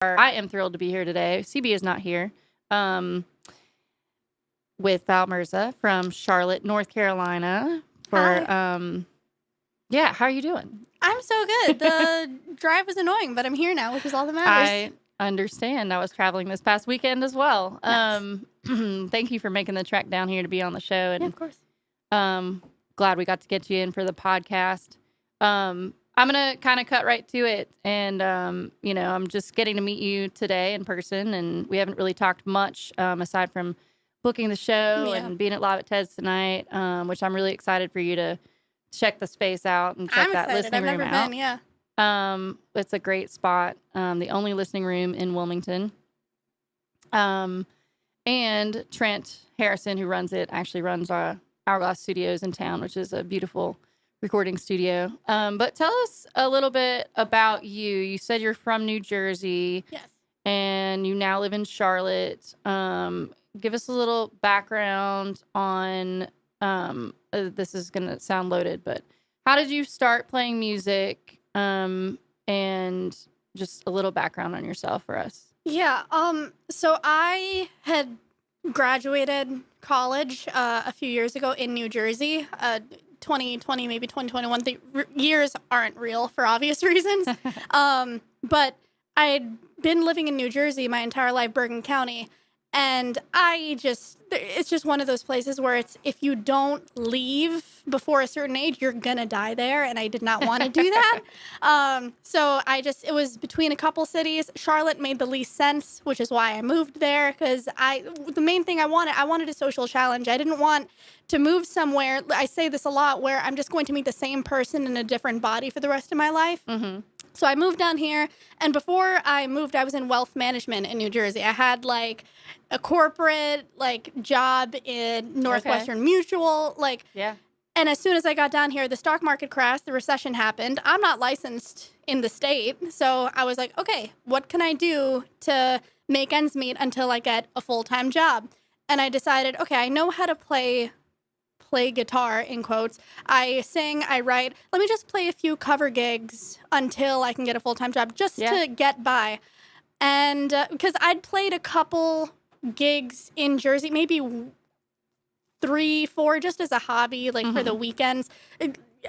I am thrilled to be here today. CB is not here. With Val Merza from Charlotte, North Carolina. Hi. How are you doing? I'm so good. The drive was annoying, but I'm here now, which is all that matters. I understand. I was traveling this past weekend as well. Nice. Thank you for making the trek down here to be on the show. And Yeah, of course. glad we got to get you in for the podcast. I'm going to kind of cut right to it. And, I'm just getting to meet you today in person. And we haven't really talked much aside from booking the show and being at Live at Ted's tonight, which I'm really excited for you to check the space out and check that listening room out. I've never been, yeah. It's a great spot. The only listening room in Wilmington. And Trent Harrison, who runs it, actually runs Hourglass Studios in town, which is a beautiful recording studio. But tell us a little bit about you. You said you're from New Jersey. Yes. And you now live in Charlotte. Give us a little background on, this is going to sound loaded, but how did you start playing music? And just a little background on yourself for us. Yeah. So I had graduated college a few years ago in New Jersey. 2020, maybe 2021. The years aren't real for obvious reasons. But I'd been living in New Jersey my entire life, Bergen County. And it's just one of those places where if you don't leave before a certain age, you're going to die there. And I did not want to do that. So it was between a couple cities. Charlotte made the least sense, which is why I moved there. Because the main thing I wanted a social challenge. I didn't want to move somewhere. I say this a lot, where I'm just going to meet the same person in a different body for the rest of my life. Mm-hmm. So I moved down here, and before I moved, I was in wealth management in New Jersey. I had a corporate job in Northwestern Mutual, And as soon as I got down here, the stock market crashed, the recession happened. I'm not licensed in the state, so I was like, okay, what can I do to make ends meet until I get a full-time job? And I decided, okay, I know how to play guitar, in quotes. I sing, I write. Let me just play a few cover gigs until I can get a full-time job, just to get by. And because I'd played a couple gigs in Jersey, maybe 3, 4, just as a hobby, for the weekends.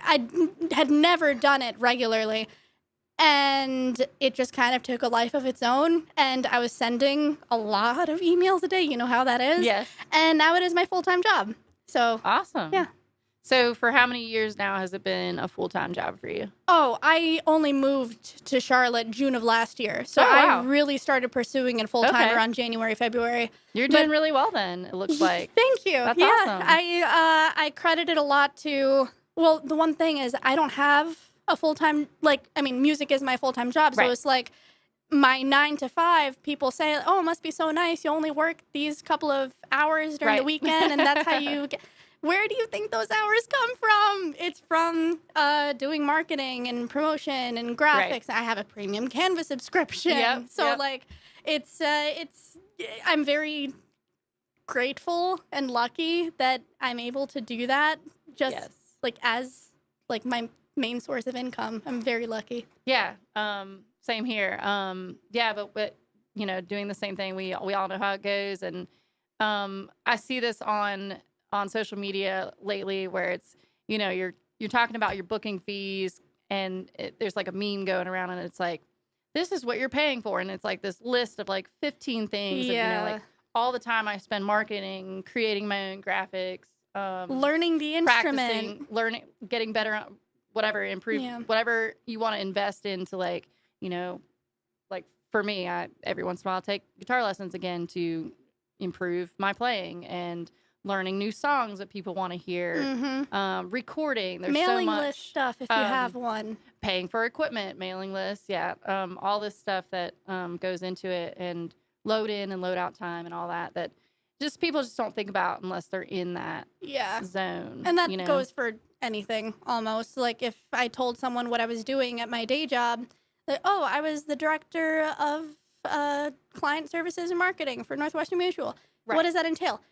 I had never done it regularly. And it just kind of took a life of its own. And I was sending a lot of emails a day. You know how that is? Yes. And now it is my full-time job. So awesome. Yeah. So for how many years now has it been a full-time job for you? Oh, I only moved to Charlotte June of last year. So I really started pursuing it full-time around January, February. You're doing really well then, it looks like. Thank you. That's awesome. I credit it a lot to, well, the one thing is I don't have a full-time, music is my full-time job. So it's my 9 to 5, people say, oh, it must be so nice. You only work these couple of hours during the weekend, and that's how you get. Where do you think those hours come from? It's from doing marketing and promotion and graphics. I have a premium Canva subscription. It's I'm very grateful and lucky that I'm able to do that as my main source of income. I'm very lucky. Yeah. Same here. But doing the same thing, we all know how it goes. And I see this on social media lately where it's, you're talking about your booking fees, and there's a meme going around, and it's this is what you're paying for. And it's this list of 15 things. Yeah. And, all the time I spend marketing, creating my own graphics, learning the instrument, learning, getting better, whatever, improve, whatever you want to invest into, for me, I every once in a while take guitar lessons again to improve my playing and learning new songs that people want to hear. Mm-hmm. Recording, there's mailing so much list stuff if you have one. Paying for equipment, mailing lists, all this stuff that goes into it, and load in and load out time and all that just people just don't think about unless they're in that zone. And that goes for anything almost. If I told someone what I was doing at my day job, that, I was the director of client services and marketing for Northwestern Mutual. Right. What does that entail?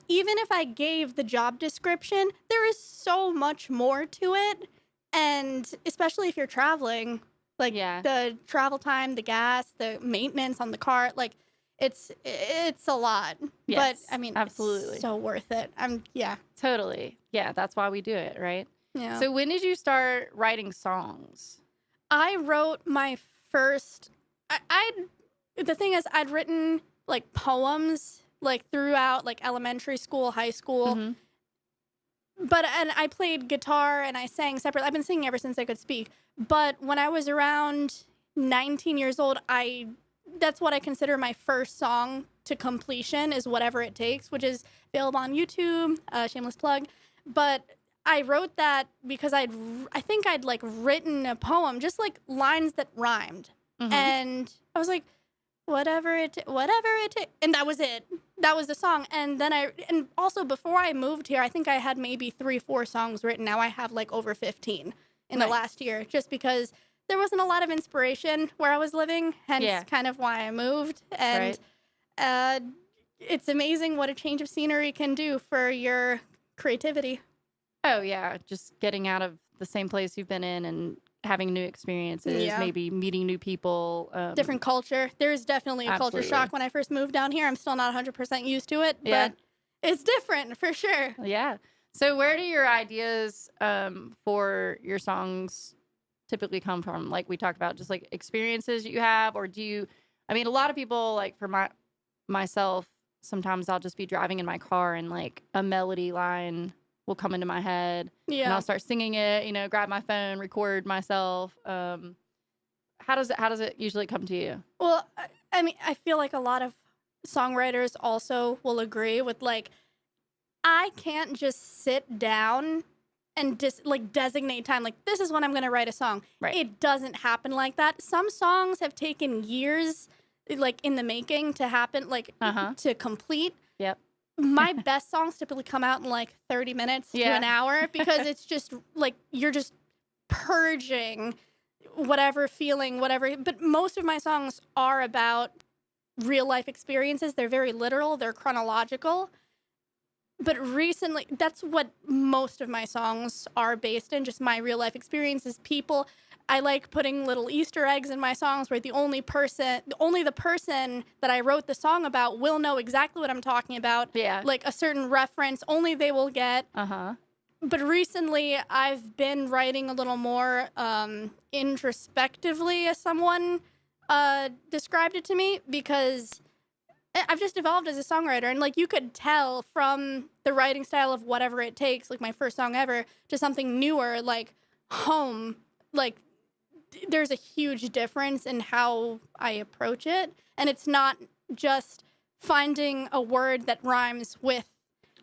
Even if I gave the job description, there is so much more to it. And especially if you're traveling, Like Yeah. the travel time, the gas, the maintenance on the car, like it's a lot. But Yes. I mean, it's Absolutely. so worth it. Yeah. Totally. Yeah. That's why we do it, right? Yeah. So when did you start writing songs? I wrote my first I the thing is I'd written like poems like throughout like elementary school, high school. Mm-hmm. And I played guitar and I sang separately. I've been singing ever since I could speak. But when I was around 19 years old, that's what I consider my first song to completion is Whatever It Takes, which is available on YouTube, shameless plug. But I wrote that because I think I'd like written a poem, just like lines that rhymed. Mm-hmm. And I was like, whatever it takes. And that was it. That was the song. And then and also before I moved here, I think I had maybe 3, 4 songs written. Now I have like over 15 in the Nice. last year, just because there wasn't a lot of inspiration where I was living, hence Yeah. kind of why I moved. And Right. it's amazing what a change of scenery can do for your creativity. Oh, yeah. Just getting out of the same place you've been in and having new experiences, Yeah. maybe meeting new people. Different culture. There's definitely a culture Absolutely. shock when I first moved down here. I'm still not 100% used to it, Yeah. but it's different for sure. Yeah. So where do your ideas for your songs typically come from? Like we talked about, just like experiences you have, or do you? I mean, a lot of people, like for myself, sometimes I'll just be driving in my car and like a melody line will come into my head, and Yeah. I'll start singing it. Grab my phone, record myself. How does it usually come to you? Well, I mean, I feel like a lot of songwriters also will agree with like, I can't just sit down and just like designate time. Like, this is when I'm going to write a song. Right. It doesn't happen like that. Some songs have taken years, like in the making to happen, like to complete. Yep. My best songs typically come out in like 30 minutes to an hour because it's just like you're just purging whatever feeling, whatever. But most of my songs are about real life experiences. They're very literal, they're chronological. But recently, that's what most of my songs are based in, just my real life experiences. People, I like putting little Easter eggs in my songs where only the person that I wrote the song about will know exactly what I'm talking about. Yeah. Like a certain reference, only they will get. But recently, I've been writing a little more introspectively, as someone described it to me, because I've just evolved as a songwriter. And like you could tell from the writing style of Whatever It Takes, like my first song ever, to something newer, like Home, like there's a huge difference in how I approach it. And it's not just finding a word that rhymes with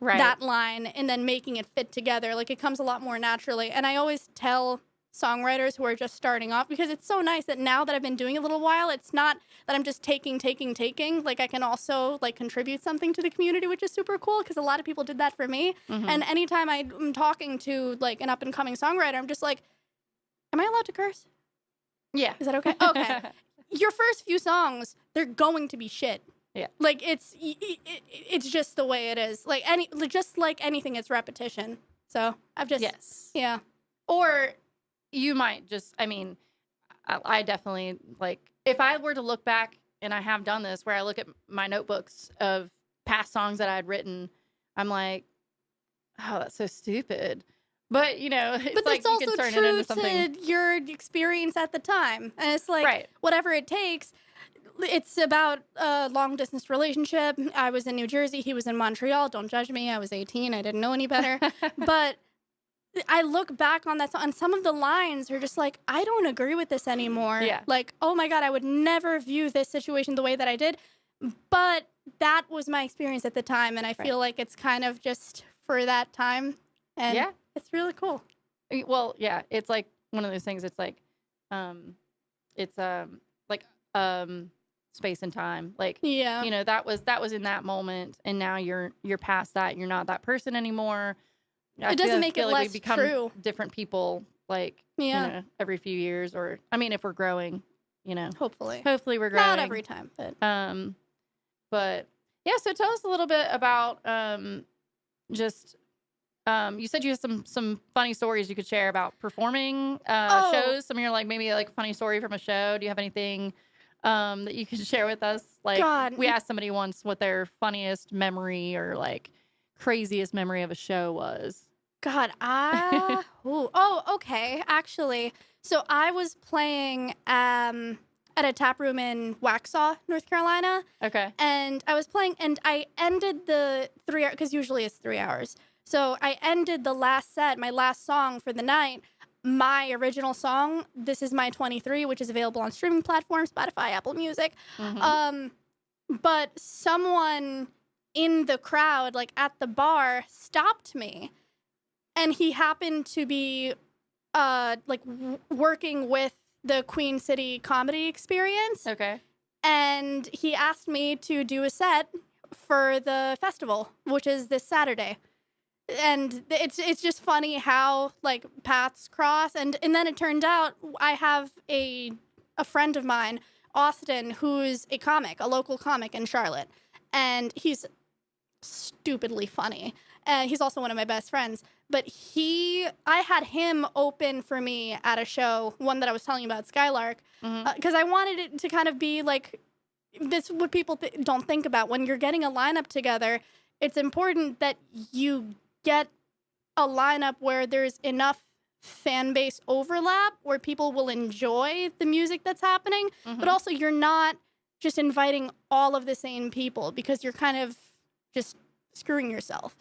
that line and then making it fit together. Like it comes a lot more naturally. And I always tell songwriters who are just starting off, because it's so nice that now that I've been doing it a little while, it's not that I'm just taking. Like I can also like contribute something to the community, which is super cool because a lot of people did that for me. And anytime I'm talking to like an up and coming songwriter, I'm just like, am I allowed to curse? Yeah. Is that okay? Okay. Your first few songs, they're going to be shit. Yeah. Like it's just the way it is. Like just like anything, it's repetition. So I've just yeah. Or you might just, I mean, I definitely, like, if I were to look back, and I have done this, where I look at my notebooks of past songs that I had written, I'm like, oh, that's so stupid. But, it's but like that's you also can turn true it into something. to your experience at the time. And it's like, Whatever It Takes, it's about a long distance relationship. I was in New Jersey. He was in Montreal. Don't judge me. I was 18. I didn't know any better. But I look back on that song, and some of the lines are just like, I don't agree with this anymore. Yeah. Like, oh my God, I would never view this situation the way that I did. But that was my experience at the time. And I feel like it's kind of just for that time. And it's really cool. Well, yeah, it's like one of those things. It's like, it's like space and time. Like, that was in that moment, and now you're past that. You're not that person anymore. It doesn't make it less we become true. Different people, like every few years, or I mean, if we're growing, hopefully we're growing. Not every time, but yeah. So tell us a little bit about just you said you had some funny stories you could share about performing Oh, shows. Some of your like maybe like funny story from a show. Do you have anything that you could share with us? Like God. we asked somebody once what their funniest memory or like craziest memory of a show was. God, ooh, oh, okay. Actually, so I was playing at a tap room in Waxhaw, North Carolina, Okay. and I was playing, and I ended the 3 hour because usually it's 3 hours. So I ended the last set, my last song for the night. My original song, "This Is My 23," which is available on streaming platforms, Spotify, Apple Music. Mm-hmm. Um, but someone in the crowd, like at the bar, stopped me, and he happened to be working with the Queen City Comedy Experience, Okay. and he asked me to do a set for the festival, which is this Saturday. And it's just funny how like paths cross, and then it turned out I have a friend of mine, Austin, who's a comic, a local comic in Charlotte, and he's stupidly funny. He's also one of my best friends. But I had him open for me at a show, one that I was telling you about, Skylark, Mm-hmm. because I wanted it to kind of be like this. What people don't think about when you're getting a lineup together, it's important that you get a lineup where there's enough fan base overlap where people will enjoy the music that's happening, Mm-hmm. but also you're not just inviting all of the same people because you're kind of just screwing yourself.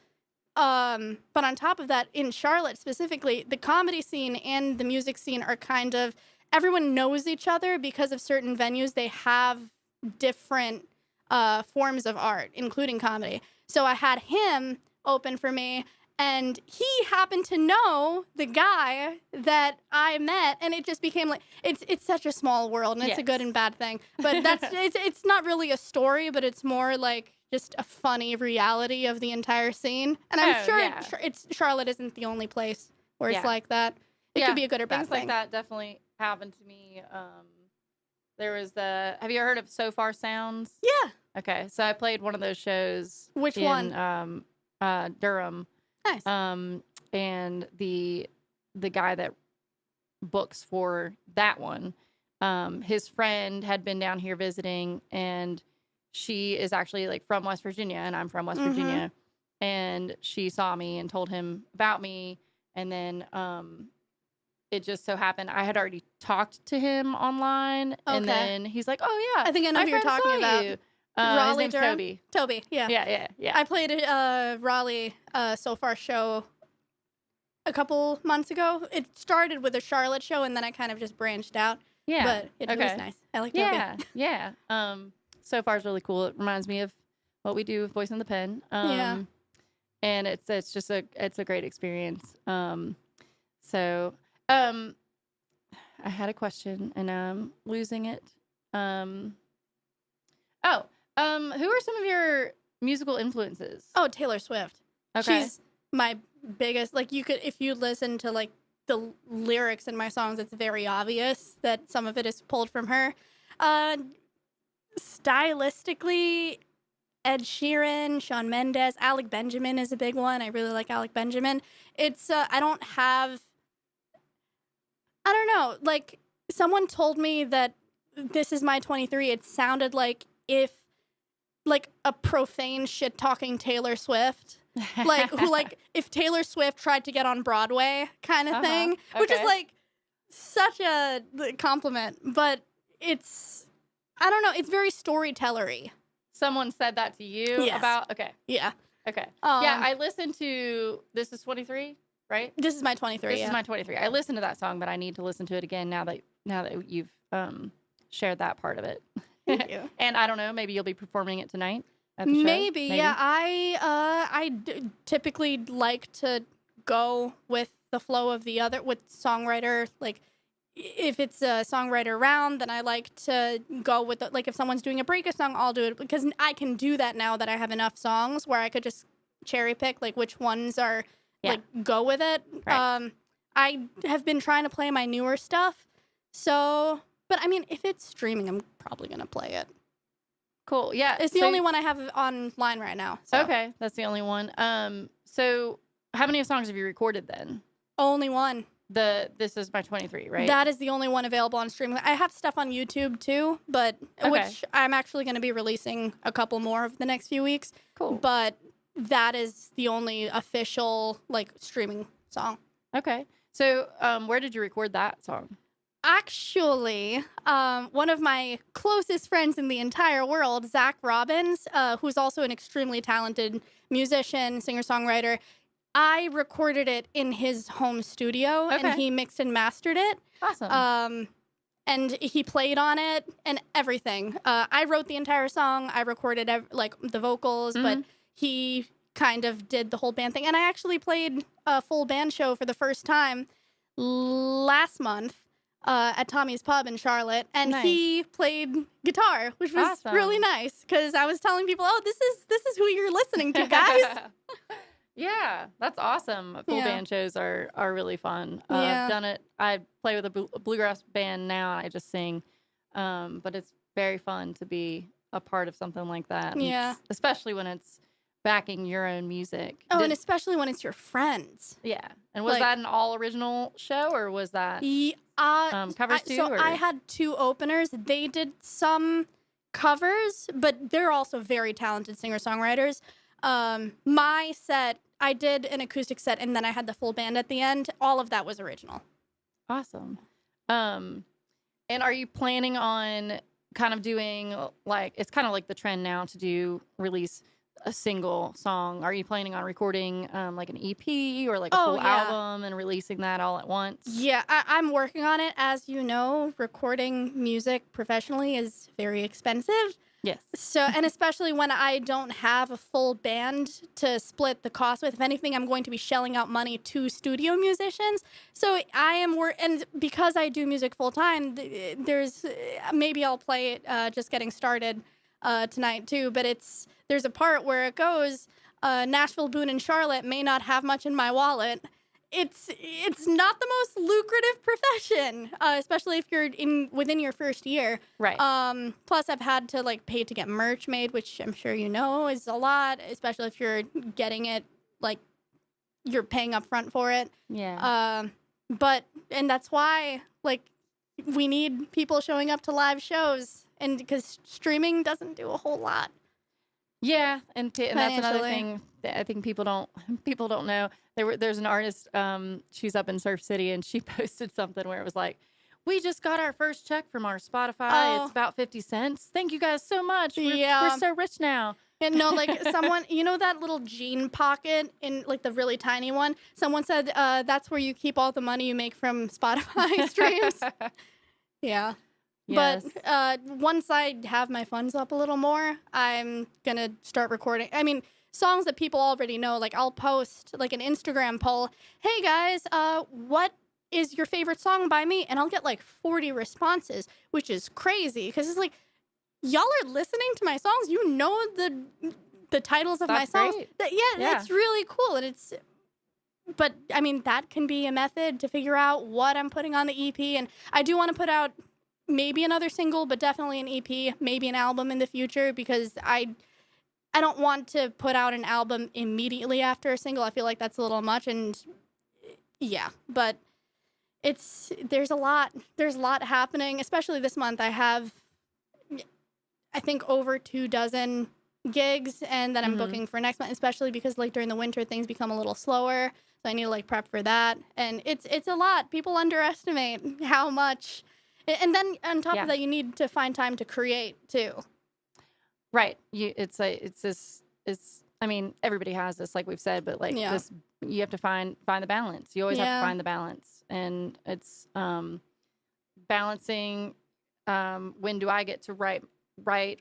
But on top of that, in Charlotte specifically, the comedy scene and the music scene are kind of, everyone knows each other because of certain venues. They have different forms of art, including comedy. So I had him open for me, and he happened to know the guy that I met, and it just became like it's such a small world, and it's a good and bad thing. But it's not really a story, but it's more like just a funny reality of the entire scene. And I'm sure it's Charlotte isn't the only place where it's like that. It could be a good or bad things thing. like that definitely happened to me. There was have you ever heard of So Far Sounds? Yeah. Okay, so I played one of those shows. Which in, one? Durham. Nice. And the guy that books for that one, his friend had been down here visiting, and she is actually like from West Virginia, and I'm from West Mhm. Virginia, and she saw me and told him about me, and then it just so happened I had already talked to him online, and Okay. then he's like, "Oh yeah, I think I know my who you're friend talking saw about. you." His Raleigh, name's Durham? Toby. Toby, yeah. Yeah. I played a Raleigh So Far show a couple months ago. It started with a Charlotte show, and then I kind of just branched out. Yeah. But it was nice. I like Toby. Yeah. So far is really cool. It reminds me of what we do with Voice in the Pen. Yeah. And it's just a great experience. I had a question and I'm losing it. Who are some of your musical influences? Oh, Taylor Swift. Okay. She's my biggest, like, you could, if you listen to like the lyrics in my songs, it's very obvious that some of it is pulled from her. Stylistically, Ed Sheeran, Shawn Mendes, Alec Benjamin is a big one. I really like Alec Benjamin. It's I don't know, like, someone told me that This Is My 23, it sounded like if like a profane shit talking Taylor Swift, like who, like, if Taylor Swift tried to get on Broadway kind of thing, which is like such a compliment, but it's, I don't know, it's very storytellery. Someone said that to you about, Yeah. Okay. Yeah, I listened to This Is 23, right? This Is My 23. This Is My 23. I listened to that song, but I need to listen to it again now that you've shared that part of it. Thank you. And I don't know, maybe you'll be performing it tonight at the show? Maybe. Yeah. I typically like to go with the flow of the other, with songwriter. Like, if it's a songwriter round, then I like to go with the, like, if someone's doing a break a song, I'll do it, because I can do that now that I have enough songs where I could just cherry pick like which ones are like go with it. Right. I have been trying to play my newer stuff, so, but I mean, if it's streaming, I'm probably gonna play it. Cool. Yeah. It's the only one I have online right now. So. Okay, that's the only one. So how many songs have you recorded then? Only one. This is my 23, right? That is the only one available on streaming. I have stuff on YouTube too, but Okay. which I'm actually going to be releasing a couple more of the next few weeks. Cool. But that is the only official like streaming song. Okay. So, where did you record that song? Actually, one of my closest friends in the entire world, Zach Robbins, who's also an extremely talented musician, singer-songwriter, I recorded it in his home studio, and Okay. he mixed and mastered it. Awesome. And he played on it and everything. I wrote the entire song. I recorded like the vocals, but he kind of did the whole band thing. And I actually played a full band show for the first time last month at Tommy's Pub in Charlotte, and Nice. he played guitar, which was Awesome. really nice because I was telling people, "Oh, this is who you're listening to, guys." Yeah, that's awesome. Full Yeah. band shows are really fun. Yeah. I've done it. I play with a bluegrass band now. And I just sing, but it's very fun to be a part of something like that. And Yeah. especially when it's backing your own music. Oh, Did- and especially when it's your friends. yeah. And was like- that an all original show or was that covers too? So or? I had two openers. They did some covers, but they're also very talented singer-songwriters. My set, I did an acoustic set, and then I had the full band at the end. All of that was original. Awesome. And are you planning on kind of doing like, it's kind of like the trend now to release a single song. Are you planning on recording like an EP or like a full yeah. album and releasing that all at once? Yeah, I'm working on it. As you know, recording music professionally is very expensive. Yes. So, and especially when I don't have a full band to split the cost with. If anything, I'm going to be shelling out money to studio musicians. So I am and because I do music full time, there's maybe I'll play it just getting started tonight too. But there's a part where it goes, Nashville, Boone, and Charlotte may not have much in my wallet. It's not the most lucrative profession, especially if you're within your first year. Right. Plus, I've had to like pay to get merch made, which I'm sure you know is a lot, especially if you're getting it like you're paying up front for it. Yeah. And that's why like we need people showing up to live shows, and because streaming doesn't do a whole lot. Yeah, and that's another Financially. thing that I think people don't know. There's an artist, she's up in Surf City, and she posted something where it was like, "We just got our first check from our Spotify. Oh. It's about 50 cents. Thank you guys so much. Yeah. We're so rich now." And no, like someone, you know that little jean pocket in like the really tiny one? Someone said that's where you keep all the money you make from Spotify streams. Yeah. Yes. But once I have my funds up a little more, I'm going to start recording. I mean, songs that people already know. Like I'll post like an Instagram poll. Hey guys, what is your favorite song by me? And I'll get like 40 responses, which is crazy because it's like, y'all are listening to my songs. You know the titles of That's my songs. great. Yeah, it's really cool. And but I mean, that can be a method to figure out what I'm putting on the EP. And I do want to put out maybe another single, but definitely an EP, maybe an album in the future, because I don't want to put out an album immediately after a single. I feel like that's a little much. And yeah, but there's a lot happening, especially this month. I have, I think, over 24 gigs, and then I'm booking for next month, especially because like during the winter things become a little slower, so I need to like prep for that. And it's a lot. People underestimate how much, and then on top of that, you need to find time to create too. Right. I mean, everybody has this, like we've said, but like this, you have to find the balance. You always have to find the balance, and it's balancing. When do I get to write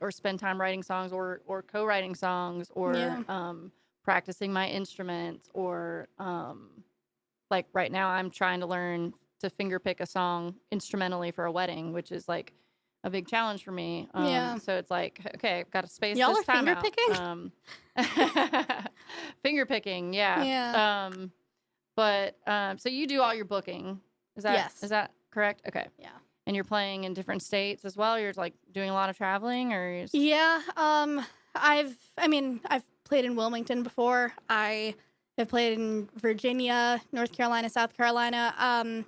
or spend time writing songs or co-writing songs or practicing my instruments or like right now I'm trying to learn to finger pick a song instrumentally for a wedding, which is like a big challenge for me. So it's like, okay, I've got to space Y'all this are time finger out. picking? Finger picking, yeah. But so you do all your booking. Is that correct? Okay. Yeah. And you're playing in different states as well? You're like doing a lot of traveling or you're just... Yeah. I've played in Wilmington before. I I've played in Virginia, North Carolina, South Carolina.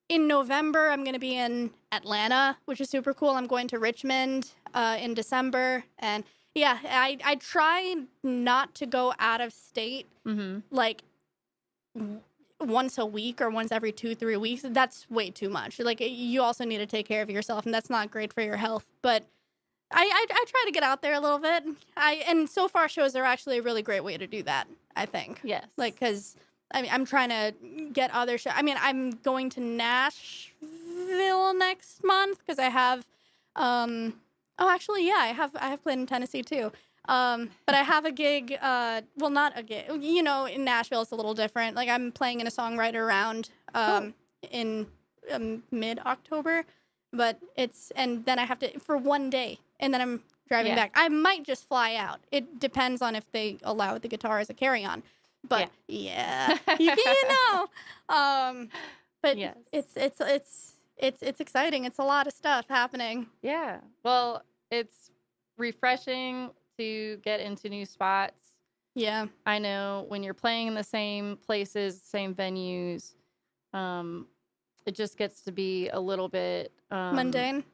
In November, I'm going to be in Atlanta, which is super cool. I'm going to Richmond in December. And yeah, I try not to go out of state like once a week or once every 2-3 weeks. That's way too much. Like, you also need to take care of yourself, and that's not great for your health. But I try to get out there a little bit. And so far, shows are actually a really great way to do that, I think. Yes. Like, because I'm trying to get other shows. I mean, I'm going to Nashville next month because I have, I have played in Tennessee too. But I have a gig, well, not a gig, in Nashville, it's a little different. Like, I'm playing in a songwriter round, in mid-October, and then I have to, for one day, and then I'm driving back. I might just fly out. It depends on if they allow the guitar as a carry-on. But yeah, but yes. It's exciting. It's a lot of stuff happening. Yeah. Well, it's refreshing to get into new spots. Yeah. I know when you're playing in the same places, same venues, it just gets to be a little bit mundane.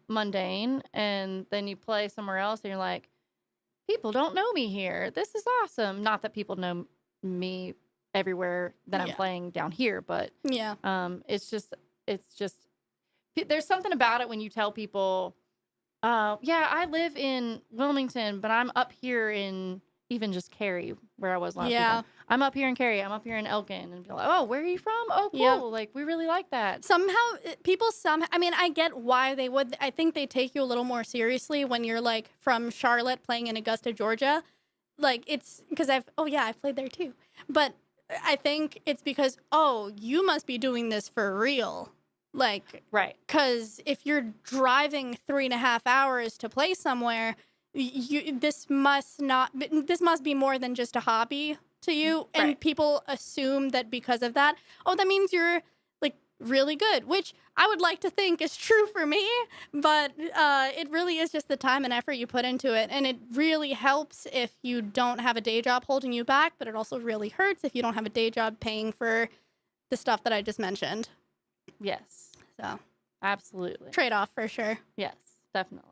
And then you play somewhere else and you're like, people don't know me here. This is awesome. Not that people know me everywhere that I'm playing down here, but it's just there's something about it when you tell people, I live in Wilmington, but I'm up here in even just Cary, where I was last weekend. I'm up here in Cary. I'm up here in Elkin. And be like, oh, where are you from? Oh, cool. Yep. Like, we really like that. I mean, I get why they would. I think they take you a little more seriously when you're, like, from Charlotte playing in Augusta, Georgia. Like, it's because I've played there too. But I think it's because, you must be doing this for real. Like, right. Because if you're driving 3.5 hours to play somewhere, this must be more than just a hobby to you. And right. People assume that because of that, that means you're, like, really good, which I would like to think is true for me, but it really is just the time and effort you put into it. And it really helps if you don't have a day job holding you back, but it also really hurts if you don't have a day job paying for the stuff that I just mentioned. Yes. So absolutely. Trade-off for sure. Yes, definitely.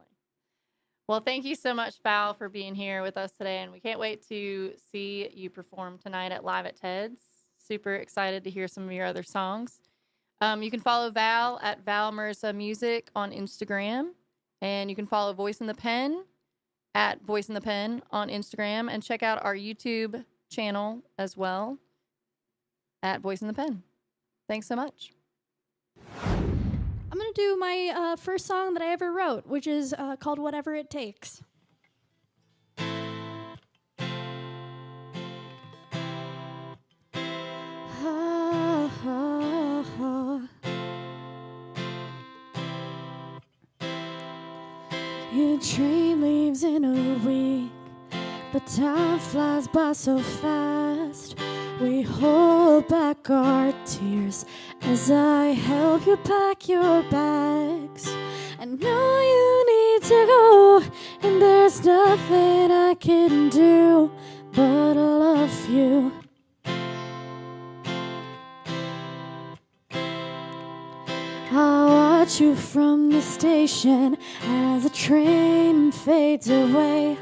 Well, thank you so much, Val, for being here with us today. And we can't wait to see you perform tonight at Live at Ted's. Super excited to hear some of your other songs. You can follow Val at Val Merza Music on Instagram. And you can follow Voice in the Pen at Voice in the Pen on Instagram. And check out our YouTube channel as well at Voice in the Pen. Thanks so much. I'm going to do my first song that I ever wrote, which is called Whatever It Takes. Your train leaves in a week, but time flies by so fast. We hold back our tears as I help you pack your bags. I know you need to go, and there's nothing I can do but love you. I watch you from the station as the train fades away.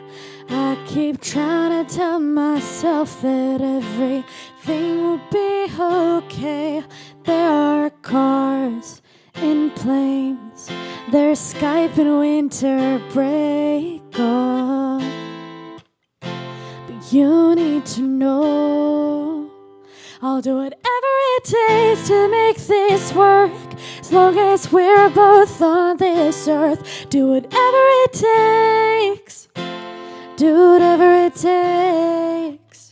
I keep trying to tell myself that everything will be okay. There are cars and planes, there's Skype and winter break on. But you need to know I'll do whatever it takes to make this work. As long as we're both on this earth, do whatever it takes. Do whatever it takes.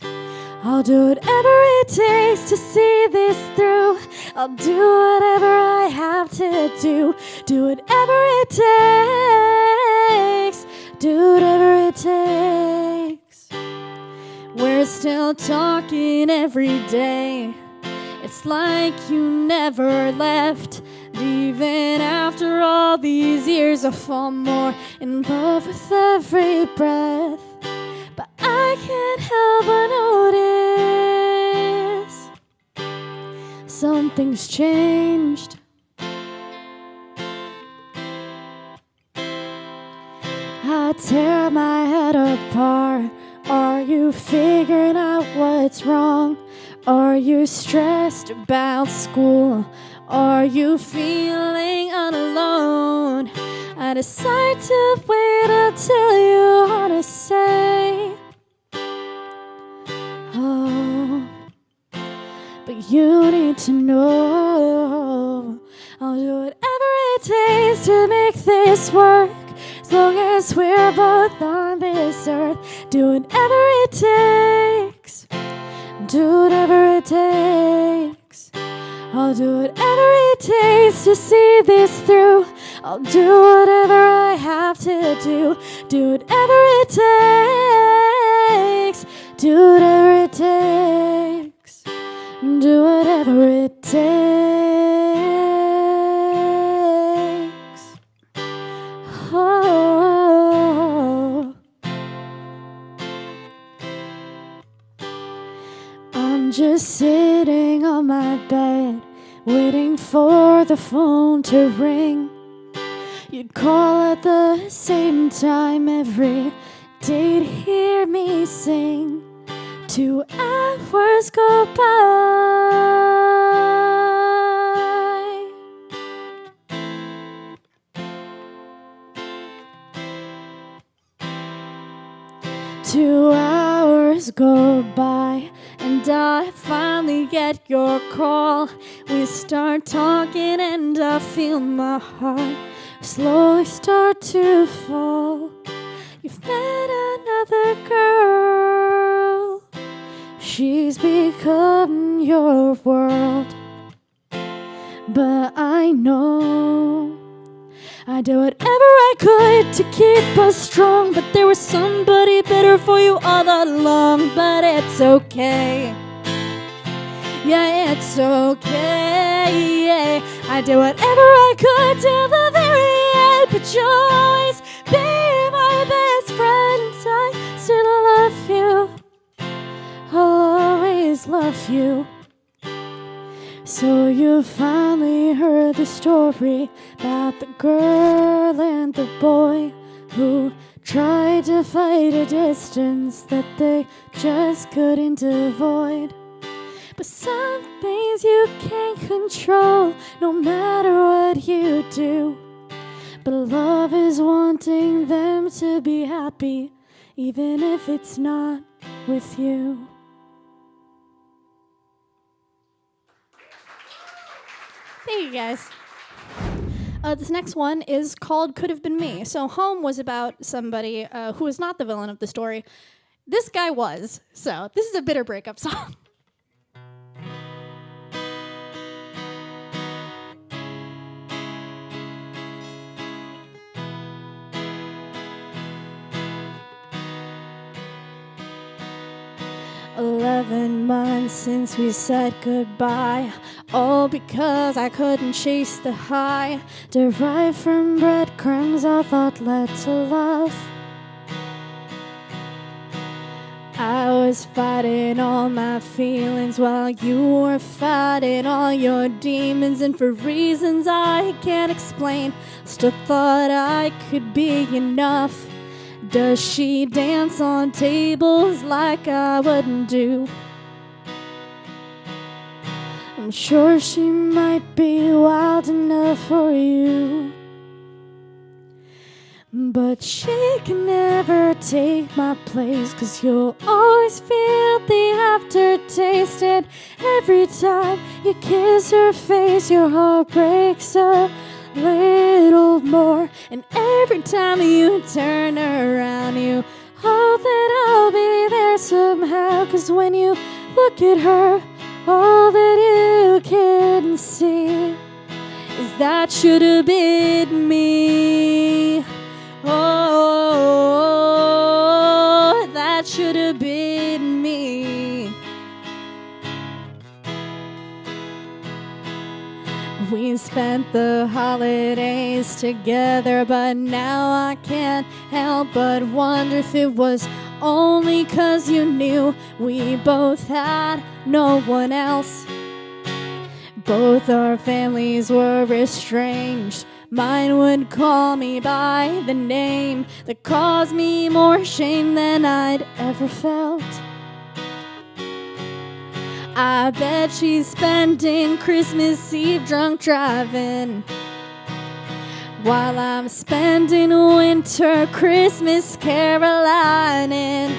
I'll do whatever it takes to see this through. I'll do whatever I have to do. Do whatever it takes. Do whatever it takes. We're still talking every day. It's like you never left. Even after all these years, I fall more in love with every breath. But I can't help but something's changed. I tear my head apart. Are you figuring out what's wrong? Are you stressed about school? Are you feeling alone? I decide to wait until you want to say, oh, but you need to know I'll do whatever it takes to make this work. As long as we're both on this earth, do whatever it takes. Do whatever it takes. I'll do whatever it takes to see this through. I'll do whatever I have to do. Do whatever it takes. Do whatever it takes. Do whatever it takes. Oh, I'm just sitting on my bed, waiting for the phone to ring. You'd call at the same time every day to hear me sing. 2 hours go by. 2 hours go by, and I finally get your call. We start talking and I feel my heart slowly start to fall. You've met another girl. She's become your world. But I know I did whatever I could to keep us strong, but there was somebody better for you all along. But it's okay. Yeah, it's okay. I did whatever I could till the very end, but you'll always be my best friend. I still love you. I'll always love you. So you finally heard the story about the girl and the boy who tried to fight a distance that they just couldn't avoid. But some things you can't control, no matter what you do. But love is wanting them to be happy, even if it's not with you. Thank you, guys. This next one is called Could Have Been Me. So Home was about somebody who was not the villain of the story. This guy was. So this is a bitter breakup song. "11 months since we said goodbye, all because I couldn't chase the high derived from breadcrumbs I thought led to love. I was fighting all my feelings while you were fighting all your demons, and for reasons I can't explain, still thought I could be enough. Does she dance on tables like I wouldn't do? I'm sure she might be wild enough for you, but she can never take my place, 'cause you'll always feel the aftertaste. And every time you kiss her face, your heart breaks a little more. And every time you turn around, you hope that I'll be there somehow. 'Cause when you look at her, all that you can see is that should have been me. Oh, that should have been me. We spent the holidays together, but now I can't help but wonder if it was only 'cause you knew we both had no one else. Both our families were estranged. Mine would call me by the name that caused me more shame than I'd ever felt. I bet she's spending Christmas Eve drunk driving, while I'm spending winter Christmas carolining.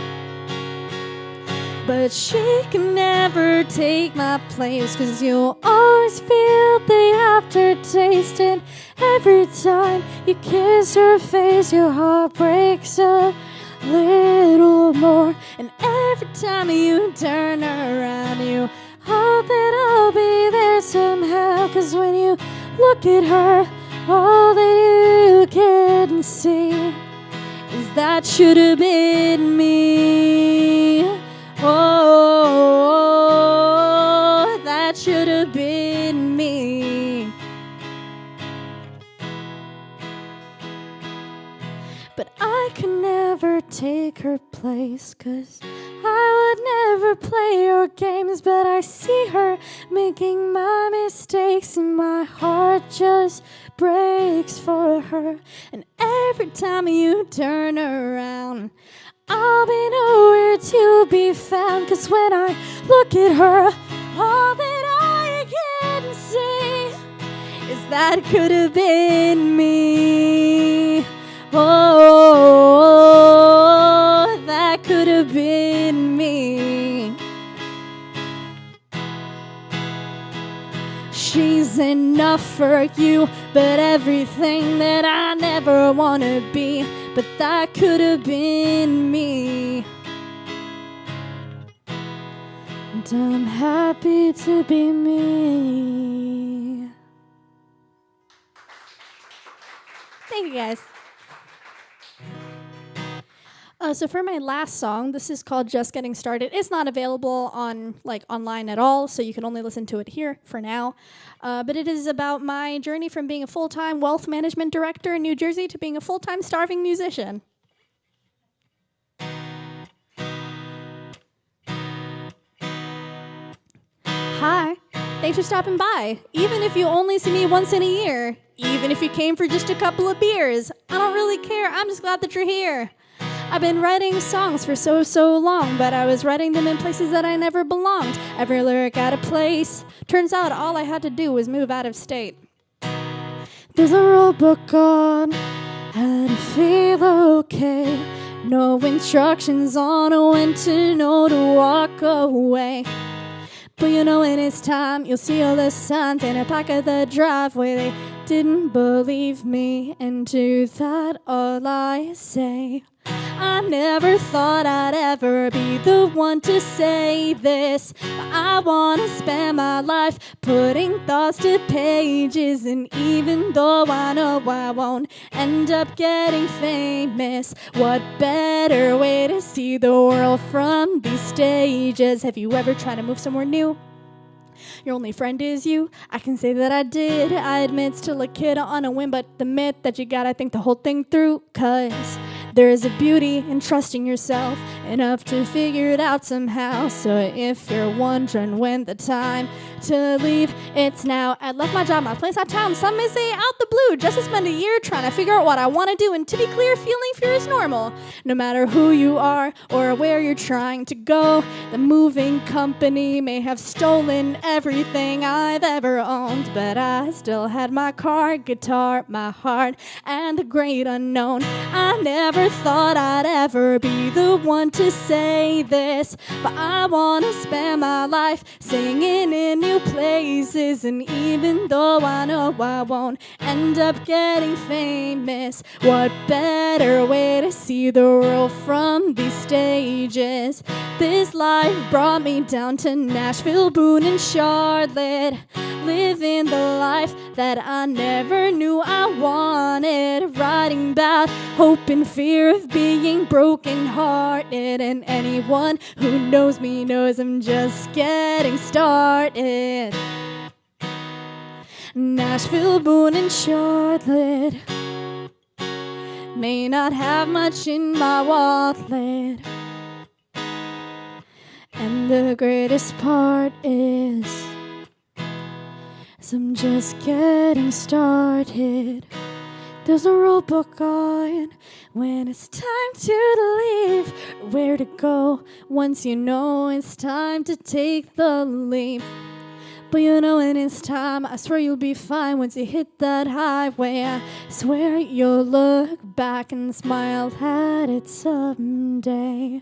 But she can never take my place, 'cause you'll always feel the aftertaste. And every time you kiss her face, your heart breaks a little more. And every time you turn around, you hope that I'll be there somehow. 'Cause when you look at her, all that you can see is that should have been me. Oh, that should have been me. But I could never take her place, 'cause I would never play your games. But I see her making my mistakes, and my heart just breaks for her. And every time you turn around, I'll be nowhere to be found. 'Cause when I look at her, all that I can see is that could have been me. Oh, that could have been me. She's enough for you, but everything that I never want to be. But that could have been me. And I'm happy to be me. Thank you, guys. So for my last song, this is called Just Getting Started. It's not available on online at all, so you can only listen to it here for now. But it is about my journey from being a full-time wealth management director in New Jersey to being a full-time starving musician. Hi, thanks for stopping by. Even if you only see me once in a year, even if you came for just a couple of beers, I don't really care. I'm just glad that you're here. I've been writing songs for so long, but I was writing them in places that I never belonged. Every lyric out of place. Turns out all I had to do was move out of state. There's a rule book on how to feel okay. No instructions on when to know to walk away. But you know when it's time, you'll see all the signs in a back of the driveway. They didn't believe me, and to that all I say, I never thought I'd ever be the one to say this, but I want to spend my life putting thoughts to pages. And even though I know I won't end up getting famous, what better way to see the world from these stages? Have you ever tried to move somewhere new? Your only friend is you. I can say that I did. I admit, still a kid on a whim, but the myth that you gotta think the whole thing through. 'Cause there is a beauty in trusting yourself enough to figure it out somehow. So if you're wondering when the time to leave, it's now. I left my job, my place out town. Some may say out the blue, just to spend a year trying to figure out what I want to do. And to be clear, feeling fear is normal. No matter who you are or where you're trying to go, the moving company may have stolen everything I've ever owned, but I still had my car, guitar, my heart, and the great unknown. I never thought I'd ever be the one to say this, but I want to spend my life singing in new places. And even though I know I won't end up getting famous, what better way to see the world from these stages? This life brought me down to Nashville, Boone, and Charlotte, living the life that I never knew I wanted, writing about hope and fear of being broken-hearted. And anyone who knows me knows I'm just getting started. Nashville, Boone, and Charlotte may not have much in my wallet, and the greatest part is So I'm just getting started. There's no rule book on when it's time to leave, or where to go once you know it's time to take the leap. But you know when it's time, I swear you'll be fine once you hit that highway. I swear you'll look back and smile at it someday.